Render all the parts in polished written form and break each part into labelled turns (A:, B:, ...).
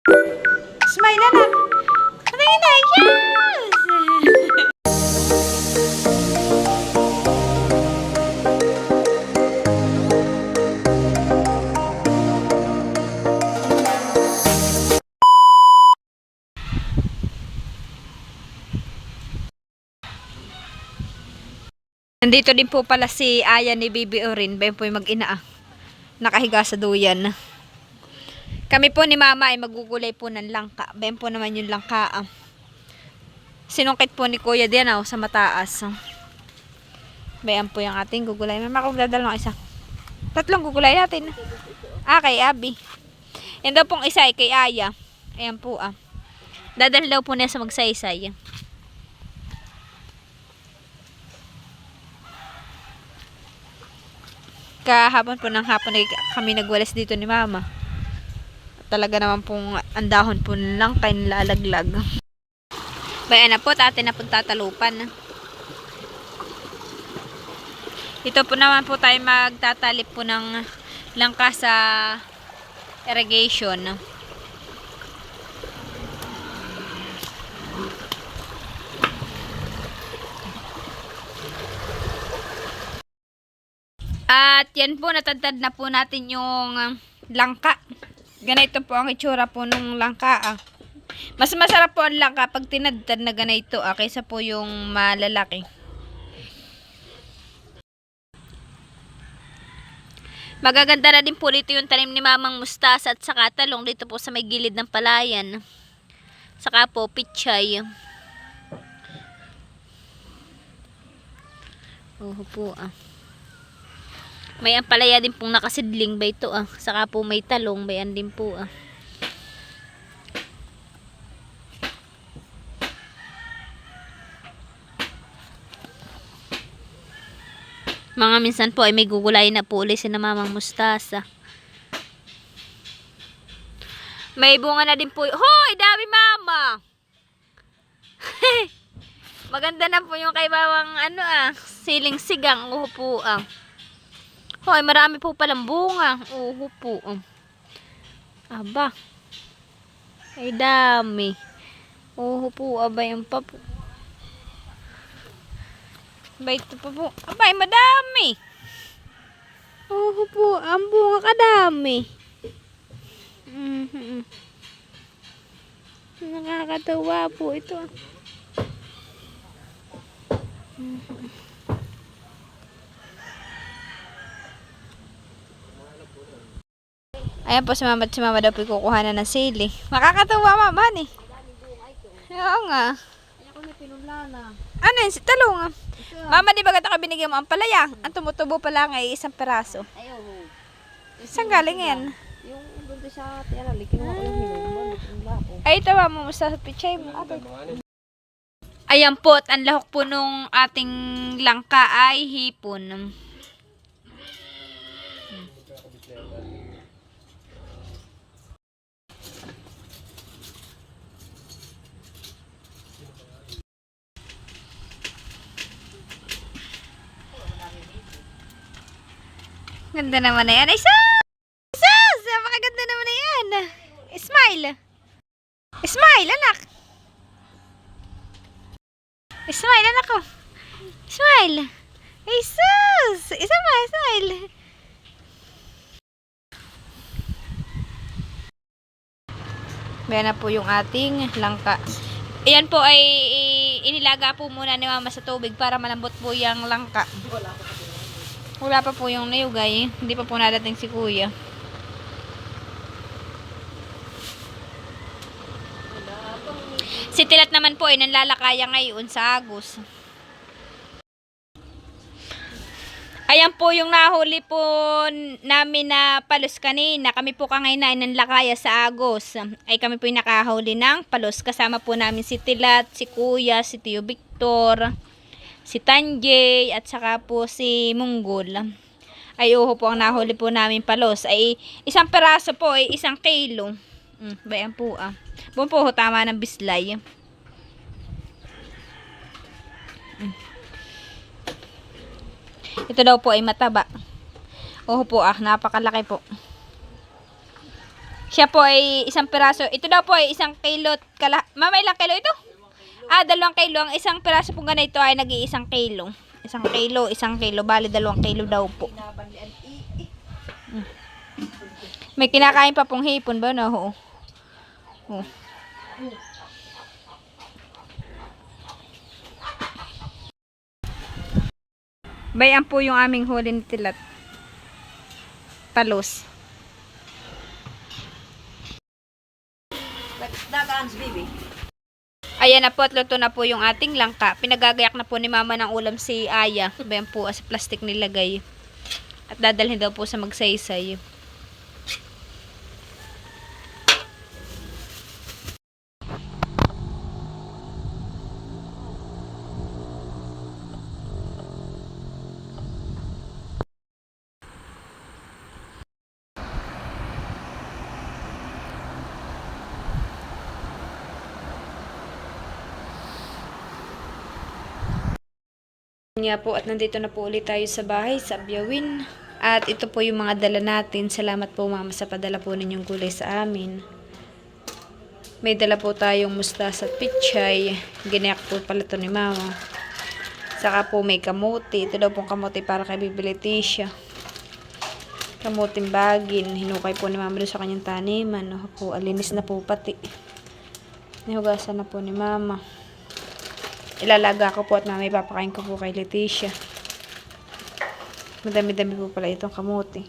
A: Smile anak. Patingin na. Yes! Nandito din po pala si Aya ni Bibi Orin. Bayan po yung mag-ina nakahiga sa duyan. Kami po ni Mama ay magugulay po ng langka. Bayan po naman yung langka. Sinungkit po ni Kuya diyan sa mataas. Bayan po yung ating gugulay. Mama, kung dadal ng isa. 3 gugulay natin. Kay Abi. Yan daw pong isa ay kay Aya. Ayan po Dadal daw po niya sa magsaysay. Kahapon po ng hapon ay kami nagwalis dito ni Mama. Talaga naman pong andahon po lang kayo nilalaglag. Bayan na po, atin na po tatalupan. Ito po naman po tayo magtatalip po ng langka sa irrigation. At yan po, natadtad na po natin yung langka. Ganito po ang itsura po ng langka. Mas masarap po ang langka pag tinadtad na ganito kaysa po yung malalaki. Magaganda na din po dito yung tanim ni Mamang mustasa at saka talong dito po sa may gilid ng palayan. Saka po pichay. Po May ampalaya din pong nakasidling ba ito Saka po may talong, bayan din po Mga minsan po ay may gugulay na po ulit si na Mamang mustasa. May bunga na din po. Hoy, dami Mama! Maganda na po yung kay Mamang siling sigang. Po Hoy, marami po palang bunga. Po Aba. Ay dami. Po abay ang papo. Abay ito pa po. Abay madami. Po ang bunga kadami. Nakakatawa po ito. Ayan po si Mama at si Mama daw po kukuha na ng sili. Makakatawa Mama ni. Oo nga.
B: Ayan ko na pinulana.
A: Ano yun? Si talong Mama, di ba gata ka binigyan mo ang palaya? Ang tumutubo pa lang ay 1 peraso.
B: Ayaw.
A: Saan galing yan?
B: Yung doon sa tiarali, kinuha ko yung hinuman.
A: Ay, tawa mo sa pichay mo. Ayan po, at ang lahok po nung ating langka ay hipon. Ganda naman na yan. Ay, sus! Napakaganda naman na yan. Smile. Smile, anak. Smile, anak ko. Smile. Ay, sus! Isa pa, smile. Bayan na po yung ating langka. Ayan po ay inilaga po muna ni Mama sa tubig para malambot po yung langka. Wala pa po yung nayugay. Hindi pa po nadating si Kuya. Si Tilat naman po ay nanlalakaya ngayon sa Agos. Ayan po yung nahuli po namin na palos kanina. Kami po kanina ay nanlakaya sa Agos. Ay kami po yung nakahuli ng palos. Kasama po namin si Tilat, si Kuya, si Tio Victor, si Tanjay, at saka po si Munggol. Ay po ang nahuli po namin palos. Ay 1 peraso po ay 1 kilo. Bayan po Buwan po tama ng bislay. Ito daw po ay mataba. Po napakalaki po. Siya po ay isang piraso. Ito daw po ay 1 kilo. Mama, ilang kilo ito? 2 kilo. Ang isang piraso po ganito ay nag-iisang kilo. 1 kilo, 1 kilo. Bali, 2 kilo daw po. May kinakain pa pong hipon ba? No, ho. Oh. Bayan po yung aming huli ni Tilat. Palos.
B: Dagans, baby.
A: Ayan na po at luto na po yung ating langka. Pinagagayak na po ni mama ng ulam si Aya. Bayan po as plastic nilagay. At dadalhin daw po sa magsaysay. Nga po at nandito na po ulit tayo sa bahay sa Abyawin. At ito po yung mga dala natin. Salamat po mama sa padala po ninyong gulay sa amin. May dala po tayong mustasa at pichay. Ginayak po pala ito ni mama. Saka po may kamote. Ito daw pong kamote para kay Bibi Leticia. Kamuting bagin. Hinukay po ni mama doon sa kanyang taniman. O po, alinis na po pati. Nihugasan na po ni mama. Ilalaga ko po at mamay papakain ko po kay Leticia. Madami-dami po pala itong kamote.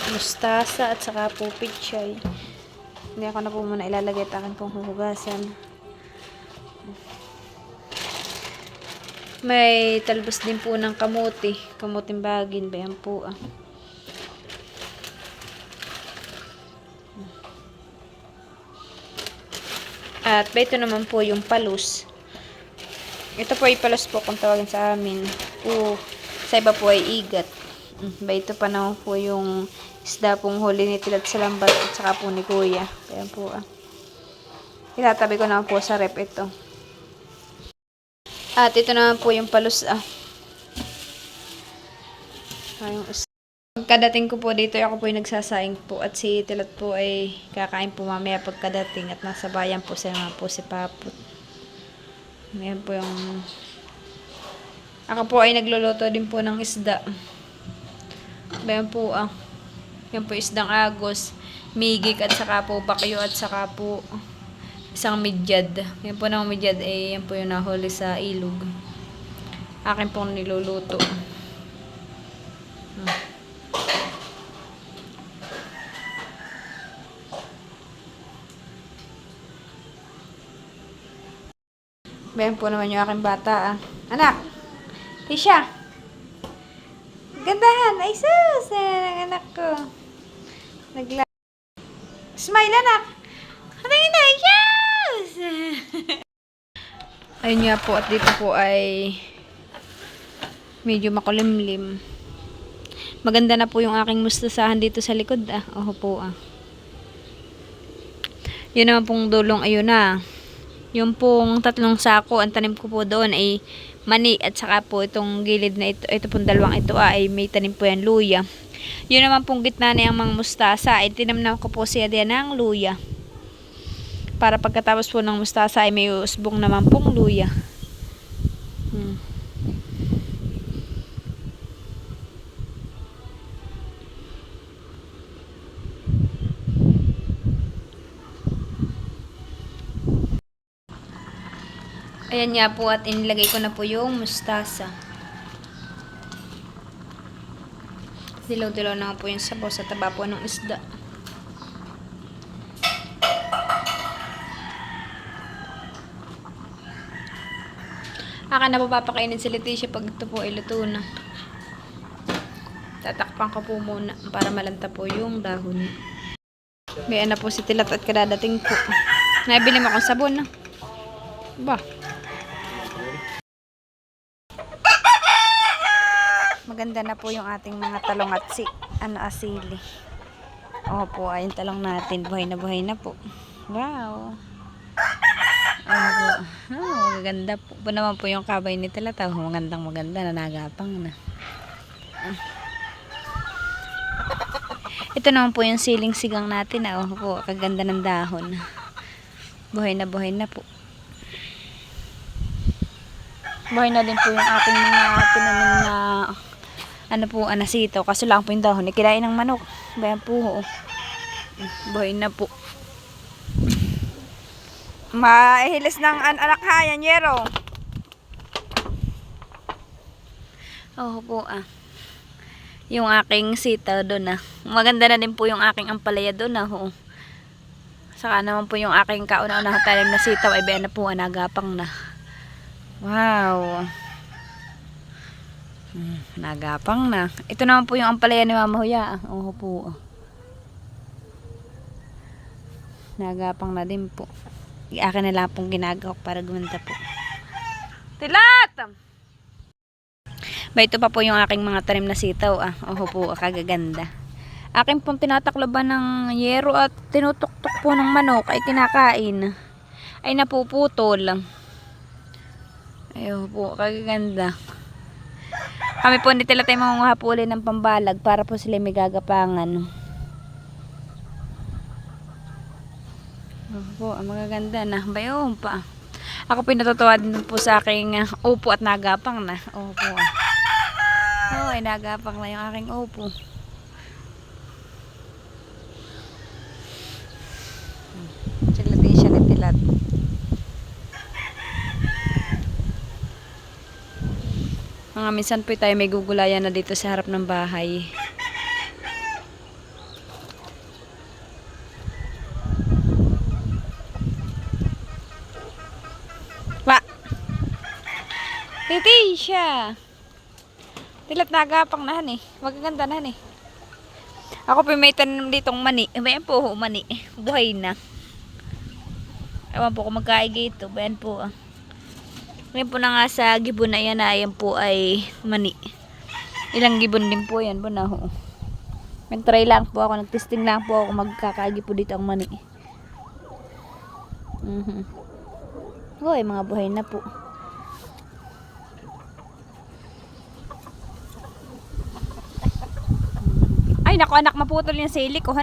A: Mustasa at saka po pichay. Hindi ako na po muna ilalagay at akin pong huhugasan. May talbos din po ng kamote. Kamuting bagin. Bayan po ah. At ito naman po yung palos. Ito po ay palos po kung tawagin sa amin. O sa iba po ay igat. Ito pa naman po yung isda pong huli ni Tilat sa lambat at saka po ni Kuya. Kaya po itatabi ko naman po sa rep ito. At ito naman po yung palos Pagkadating ko po dito, ako po yung nagsasaing po at si Tilat po ay kakain po mamaya pagkadating at nasa bayan po siya po si Paput. Ngayon po yung ako po ay nagluluto din po ng isda. Bayan po yan po isdang agos, migik at saka po bakyo at saka po isang midyad. Yan po ng midyad yan po yung nahuli sa ilog. Akin pong niluluto. Bayan po naman yung aking bata Anak! Tisha! Gandahan! Ay sus! Ang anak ko. Smile anak! Ano yun ay sus! Ayun nga po at dito po ay medyo makulimlim. Maganda na po yung aking mustasahan dito sa likod Oho po Yun naman pong dulong ayun Yung pong 3 sako, ang tanim ko po doon ay mani at saka po itong gilid na ito pong 2 ito ay may tanim po yan luya. Yun naman pong gitna na yung mga mustasa ay tinamnan ko po siya diyan ng luya. Para pagkatapos po ng mustasa ay may usbong naman pong luya. Ayan nga po at inilagay ko na po yung mustasa. Dilaw-dilaw na po yung sabaw sa taba po ng isda. Akin na po papakainin si Leticia pag ito po ay luto na. Tatakpan ko po muna para malanta po yung dahon. Bayan na po si Tilat at kadadating po. Naibili mo akong sabon Ba? Maganda na po yung ating mga talong at asili. Opo, ayun talong natin. Buhay na po. Wow. Ano po? Magaganda po. Po naman po yung kabay ni Talata. Magandang maganda na nagapang na. Ito naman po yung siling sigang natin. Po, kaganda ng dahon. Buhay na po. Buhay na din po yung ating mga tinanim na ano po, anasito. Kaso lang po yung dahon. Ikirain ng manok. Bayan po. Buhay na po. Mahilis ng anak ha, yan yero. Po yung aking sitaw doon Maganda na din po yung aking ampalaya doon Saka naman po yung aking kauna-unahang tanim na sitaw ay bayan na po, nagapang na. Wow. Nagapang na. Ito naman po yung ampalaya ni Mama Huya. Po. Nagapang na din po. Akin na lang pong ginagawa para gumanda po. Tilat! Ito pa po yung aking mga tanim na sitaw. Po, kagaganda. Akin pong tinatakloban ng yero at tinutuktok po ng manok ay kinakain. Ay napuputol. Po, kagaganda. Kami po ni Tilat ay mangunguhapulin ng pambalag para po sila may gagapangan. Po, magaganda na. Bayon pa. Ako po natutuwa din po sa aking upo at nagapang na. Po. Ay nagapang na yung aking upo. Tilatin siya ni Tilat. Mga minsan po tayo may gugulayan na dito sa harap ng bahay. Titi siya. Tilat nagapang na magaganda na Ako po may tanim ditong mani. Bayan po mani. Buhay na. Ewan po kung magkaigi ito. Bayan po Ngayon po na nga sa gibon na yan ayan po ay mani. Ilang gibon din po yan po na Nag-try lang po ako. Nag-testing lang po ako magkakaigi po dito ang mani. Mga buhay na po. Ay, naku anak, maputol yung sili ko,